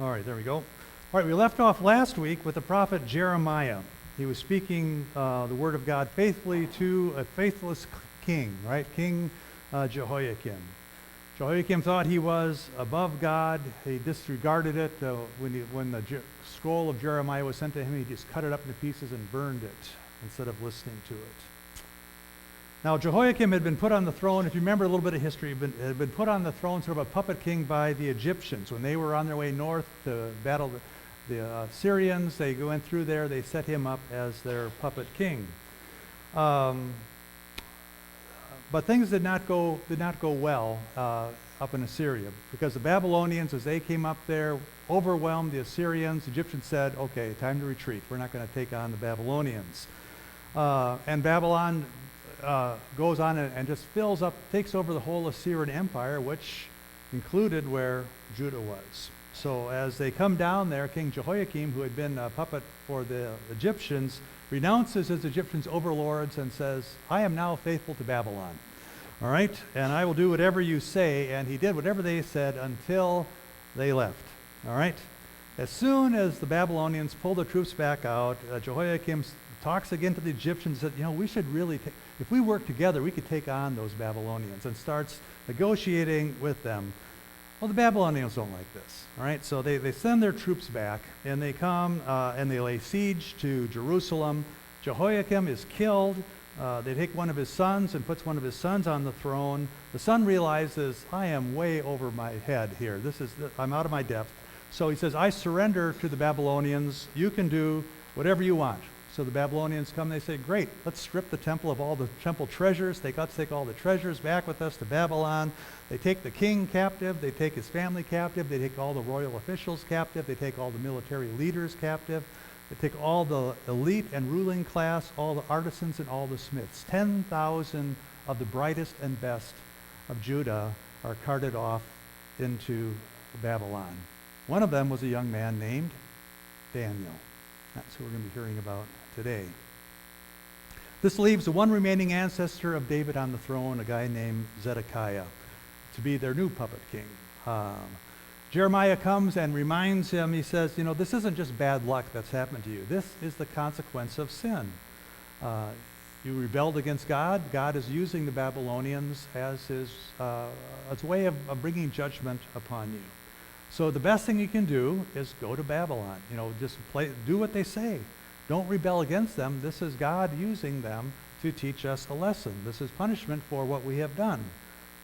All right, there we go. All right, we left off last week with the prophet Jeremiah. He was speaking the word of God faithfully to a faithless king, right? King Jehoiakim. Jehoiakim thought he was above God. He disregarded it. When the scroll of Jeremiah was sent to him, he just cut it up into pieces and burned it instead of listening to it. Now, Jehoiakim had been put on the throne. If you remember a little bit of history, had been put on the throne, sort of a puppet king by the Egyptians. When they were on their way north to battle the Syrians, they went through there. They set him up as their puppet king. But things did not go well up in Assyria, because the Babylonians, as they came up there, overwhelmed the Assyrians. The Egyptians said, "Okay, time to retreat. We're not going to take on the Babylonians." And Babylon goes on and just takes over the whole Assyrian Empire, which included where Judah was. So as they come down there, King Jehoiakim, who had been a puppet for the Egyptians, renounces his Egyptians overlords and says, "I am now faithful to Babylon. All right? And I will do whatever you say." And he did whatever they said until they left. All right? As soon as the Babylonians pulled the troops back out, Jehoiakim talks again to the Egyptians and said, we should really, if we work together, we could take on those Babylonians, and starts negotiating with them. Well, the Babylonians don't like this, all right? So they send their troops back, and they come and they lay siege to Jerusalem. Jehoiakim is killed. They take one of his sons and puts one of his sons on the throne. The son realizes, I am way over my head here. I'm out of my depth. So he says, I surrender to the Babylonians. You can do whatever you want. So the Babylonians come, they say, great, let's strip the temple of all the temple treasures. Let's take all the treasures back with us to Babylon. They take the king captive. They take his family captive. They take all the royal officials captive. They take all the military leaders captive. They take all the elite and ruling class, all the artisans and all the smiths. 10,000 of the brightest and best of Judah are carted off into Babylon. One of them was a young man named Daniel. That's who we're going to be hearing about today. This leaves the one remaining ancestor of David on the throne, a guy named Zedekiah, to be their new puppet king. Jeremiah comes and reminds him, he says, this isn't just bad luck that's happened to you. This is the consequence of sin. You rebelled against God. God is using the Babylonians as a way of bringing judgment upon you. So the best thing you can do is go to Babylon. Just do what they say. Don't rebel against them. This is God using them to teach us a lesson. This is punishment for what we have done.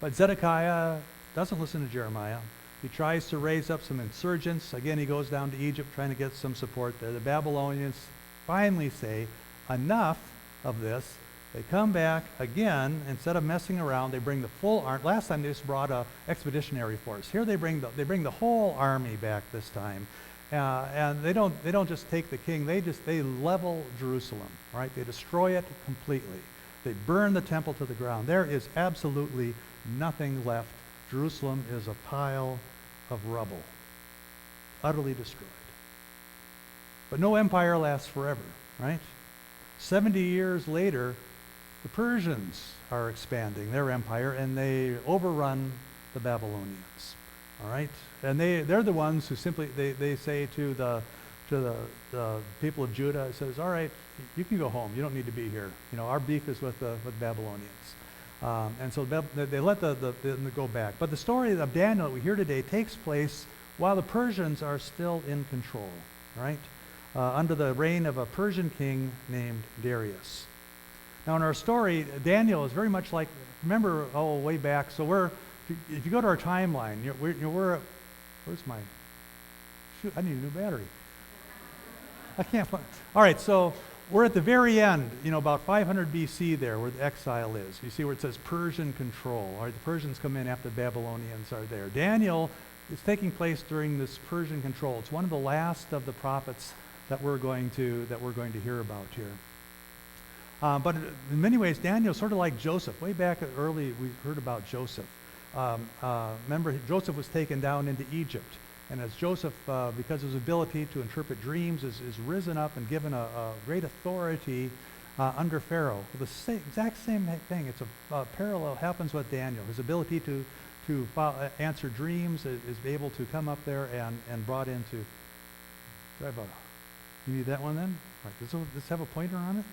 But Zedekiah doesn't listen to Jeremiah. He tries to raise up some insurgents. Again, he goes down to Egypt trying to get some support there. The Babylonians finally say, enough of this. They come back again. Instead of messing around, they bring the full army. Last time they just brought an expeditionary force. Here they bring the whole army back this time, and they don't just take the king. They level Jerusalem. Right? They destroy it completely. They burn the temple to the ground. There is absolutely nothing left. Jerusalem is a pile of rubble, utterly destroyed. But no empire lasts forever. Right? 70 years later, the Persians are expanding their empire, and they overrun the Babylonians. All right, and they're the ones who simply they say to the people of Judah, it says, all right, you can go home. You don't need to be here. Our beef is with the Babylonians, and so they let them go back. But the story of Daniel that we hear today takes place while the Persians are still in control. Right, under the reign of a Persian king named Darius. Now in our story, Daniel is very much like, remember, way back, so if you go to our timeline, where's my, shoot, I need a new battery. I can't find, all right, so we're at the very end, about 500 BC there, where the exile is. You see where it says Persian control. All right, the Persians come in after the Babylonians are there. Daniel is taking place during this Persian control. It's one of the last of the prophets that we're going to hear about here. But in many ways, Daniel's sort of like Joseph. Way back early, we heard about Joseph. Remember, Joseph was taken down into Egypt. And as Joseph, because of his ability to interpret dreams, is risen up and given a great authority under Pharaoh. The exact same thing. It's a parallel happens with Daniel. His ability to to answer dreams is able to come up there and brought into. Do I have a, you need that one then? All right, does this have a pointer on it?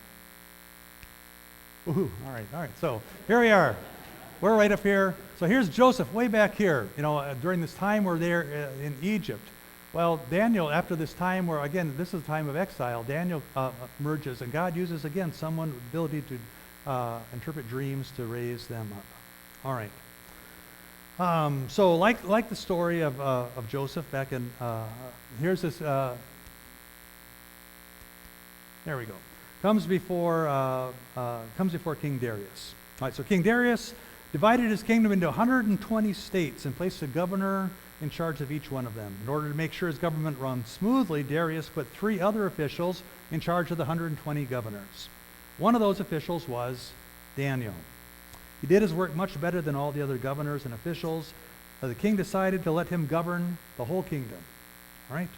Woohoo! All right. So here we are. We're right up here. So here's Joseph way back here. During this time we're there in Egypt. Well, Daniel, after this time where, again, this is a time of exile, Daniel emerges, and God uses, again, someone with the ability to interpret dreams to raise them up. All right. So like the story of Joseph back in, here's this, there we go. Comes before King Darius. All right, so King Darius divided his kingdom into 120 states and placed a governor in charge of each one of them. In order to make sure his government runs smoothly, Darius put 3 other officials in charge of the 120 governors. One of those officials was Daniel. He did his work much better than all the other governors and officials. The king decided to let him govern the whole kingdom. All right?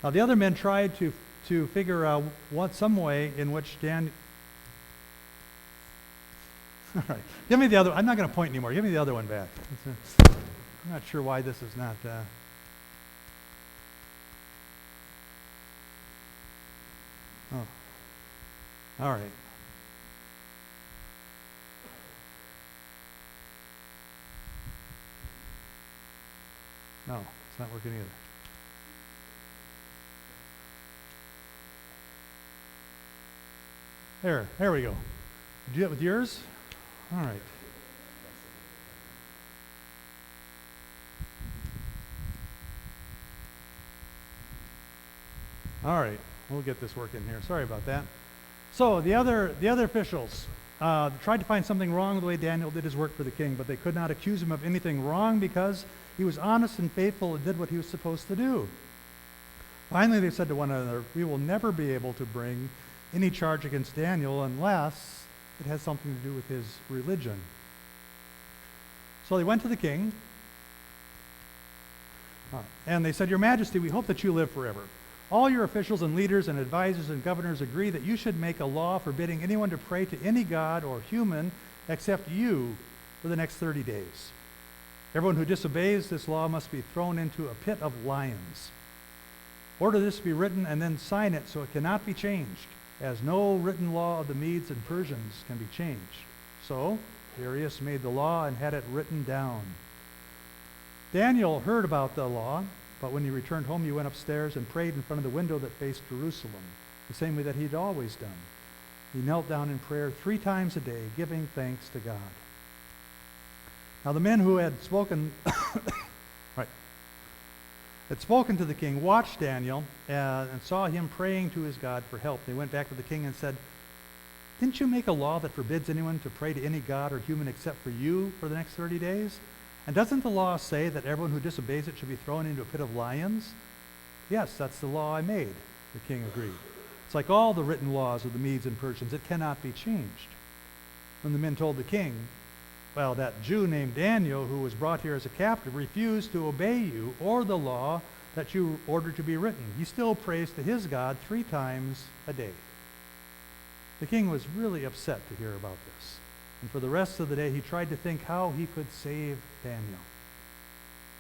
Now the other men tried to figure out some way in which Daniel... All right. Give me the other... I'm not going to point anymore. Give me the other one back. I'm not sure why this is not... Oh. All right. No, it's not working either. There we go. Did you do it with yours? All right. All right, we'll get this working here. Sorry about that. So the other officials tried to find something wrong with the way Daniel did his work for the king, but they could not accuse him of anything wrong because he was honest and faithful and did what he was supposed to do. Finally, they said to one another, "We will never be able to bring any charge against Daniel unless it has something to do with his religion." So they went to the king, and they said, "Your Majesty, we hope that you live forever. All your officials and leaders and advisors and governors agree that you should make a law forbidding anyone to pray to any god or human except you for the next 30 days. Everyone who disobeys this law must be thrown into a pit of lions. Order this to be written and then sign it so it cannot be changed, as no written law of the Medes and Persians can be changed." So Darius made the law and had it written down. Daniel heard about the law, but when he returned home, he went upstairs and prayed in front of the window that faced Jerusalem, the same way that he'd always done. He knelt down in prayer 3 times a day, giving thanks to God. Now the men who had spoken to the king watched Daniel and saw him praying to his God for help. They went back to the king and said, "Didn't you make a law that forbids anyone to pray to any god or human except for you for the next 30 days? And doesn't the law say that everyone who disobeys it should be thrown into a pit of lions?" "Yes, that's the law I made," the king agreed. "It's like all the written laws of the Medes and Persians. It cannot be changed." When the men told the king, "Well, that Jew named Daniel, who was brought here as a captive, refused to obey you or the law that you ordered to be written. He still prays to his God 3 times a day." The king was really upset to hear about this. And for the rest of the day, he tried to think how he could save Daniel.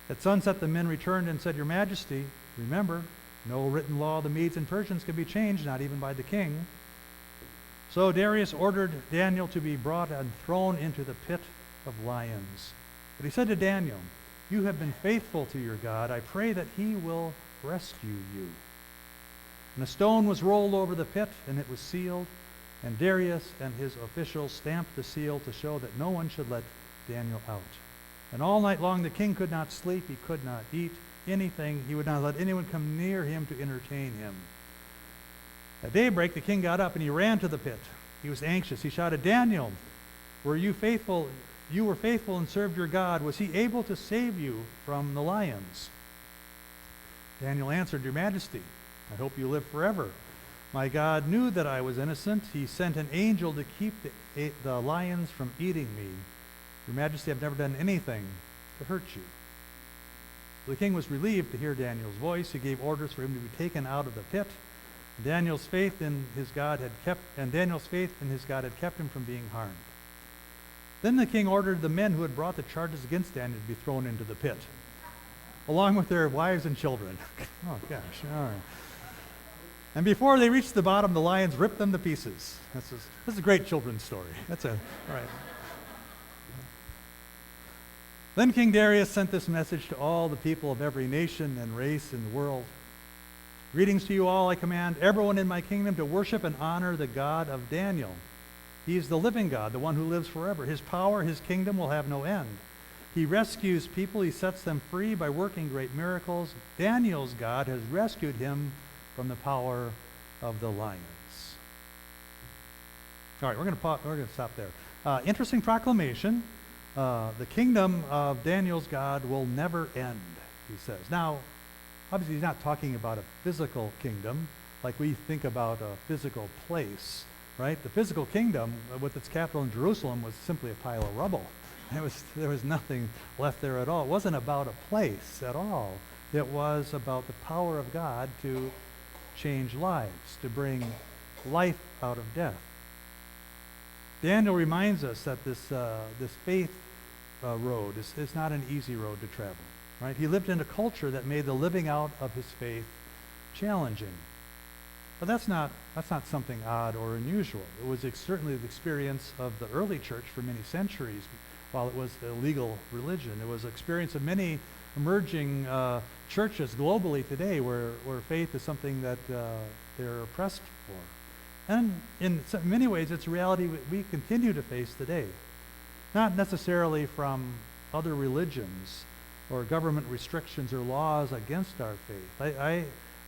At sunset, the men returned and said, "Your Majesty, remember, no written law of the Medes and Persians can be changed, not even by the king." So Darius ordered Daniel to be brought and thrown into the pit of lions. But he said to Daniel, "You have been faithful to your God. I pray that he will rescue you." And a stone was rolled over the pit, and it was sealed. And Darius and his officials stamped the seal to show that no one should let Daniel out. And all night long the king could not sleep, he could not eat anything, he would not let anyone come near him to entertain him. At daybreak the king got up and he ran to the pit. He was anxious. He shouted, "Daniel, were you faithful? You were faithful and served your God. Was he able to save you from the lions?" Daniel answered, "Your Majesty, I hope you live forever. My God knew that I was innocent. He sent an angel to keep the lions from eating me. Your Majesty, I've never done anything to hurt you." The king was relieved to hear Daniel's voice. He gave orders for him to be taken out of the pit. Daniel's faith in his God had kept him from being harmed. Then the king ordered the men who had brought the charges against Daniel to be thrown into the pit, along with their wives and children. Oh, gosh, all right. And before they reached the bottom, the lions ripped them to pieces. This is a great children's story. All right. Then King Darius sent this message to all the people of every nation and race in the world. Greetings to you all. I command everyone in my kingdom to worship and honor the God of Daniel. He is the living God, the one who lives forever. His power, his kingdom will have no end. He rescues people. He sets them free by working great miracles. Daniel's God has rescued him from the power of the lions. All right, we're going to stop there. Interesting proclamation. The kingdom of Daniel's God will never end, he says. Now, obviously he's not talking about a physical kingdom like we think about a physical place, right? The physical kingdom with its capital in Jerusalem was simply a pile of rubble. There was nothing left there at all. It wasn't about a place at all. It was about the power of God to change lives, to bring life out of death. Daniel reminds us that this faith road is not an easy road to travel, right? He lived in a culture that made the living out of his faith challenging. But that's not something odd or unusual. It was certainly the experience of the early church for many centuries while it was a legal religion. It was the experience of many emerging churches globally today where faith is something that they're oppressed for. And in many ways, it's a reality we continue to face today. Not necessarily from other religions or government restrictions or laws against our faith.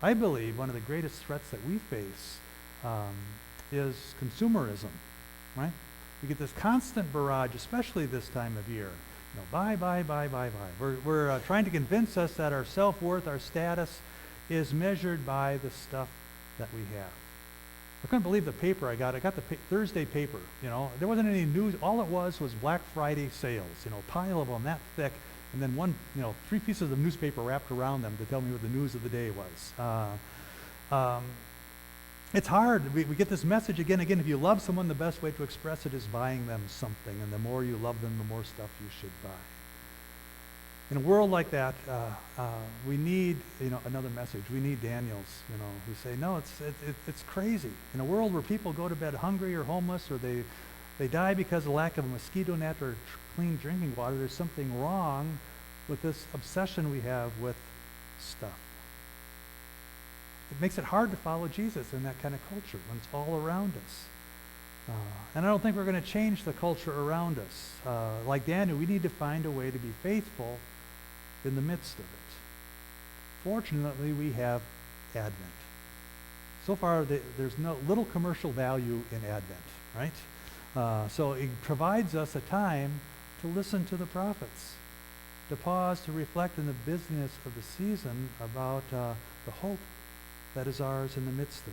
I believe one of the greatest threats that we face is consumerism, right? We get this constant barrage, especially this time of year. You know, buy. We're trying to convince us that our self-worth, our status, is measured by the stuff that we have. I couldn't believe the paper I got. I got the Thursday paper. You know, there wasn't any news. All it was Black Friday sales. You know, a pile of them that thick, and then three pieces of newspaper wrapped around them to tell me what the news of the day was. It's hard. We get this message again. If you love someone, the best way to express it is buying them something, and the more you love them, the more stuff you should buy. In a world like that, we need, another message. We need Daniels, who say, no, it's crazy. In a world where people go to bed hungry or homeless, or they die because of lack of a mosquito net or clean drinking water, there's something wrong with this obsession we have with stuff. It makes it hard to follow Jesus in that kind of culture when it's all around us. And I don't think we're going to change the culture around us. Like Daniel, we need to find a way to be faithful in the midst of it. Fortunately, we have Advent. So far, there's little commercial value in Advent, right? So it provides us a time to listen to the prophets, to pause, to reflect in the busyness of the season about the hope that is ours in the midst of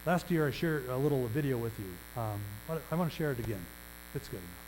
that. Last year, I shared a little video with you. I want to share it again. It's good enough.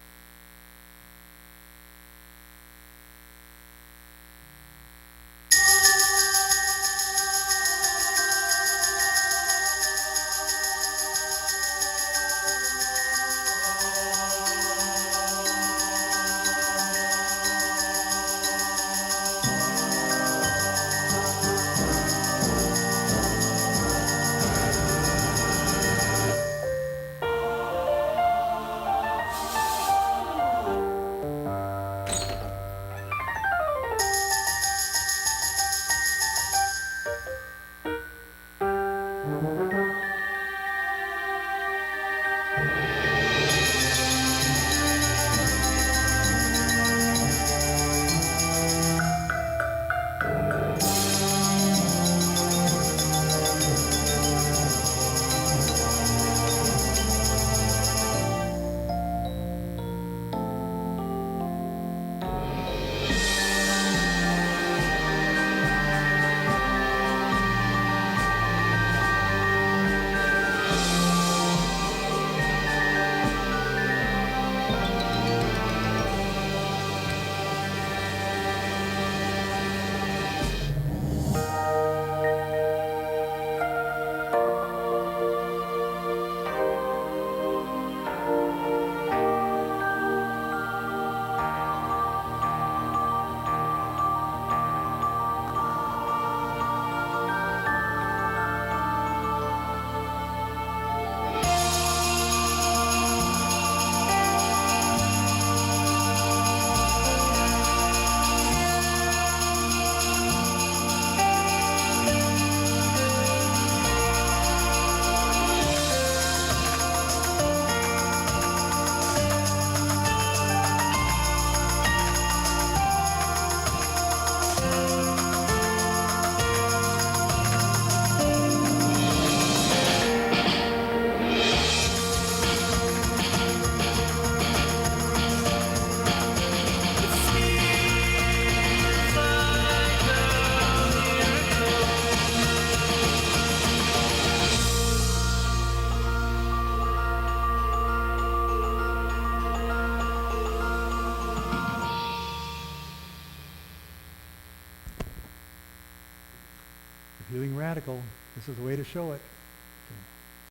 Healing Radical. This is the way to show it.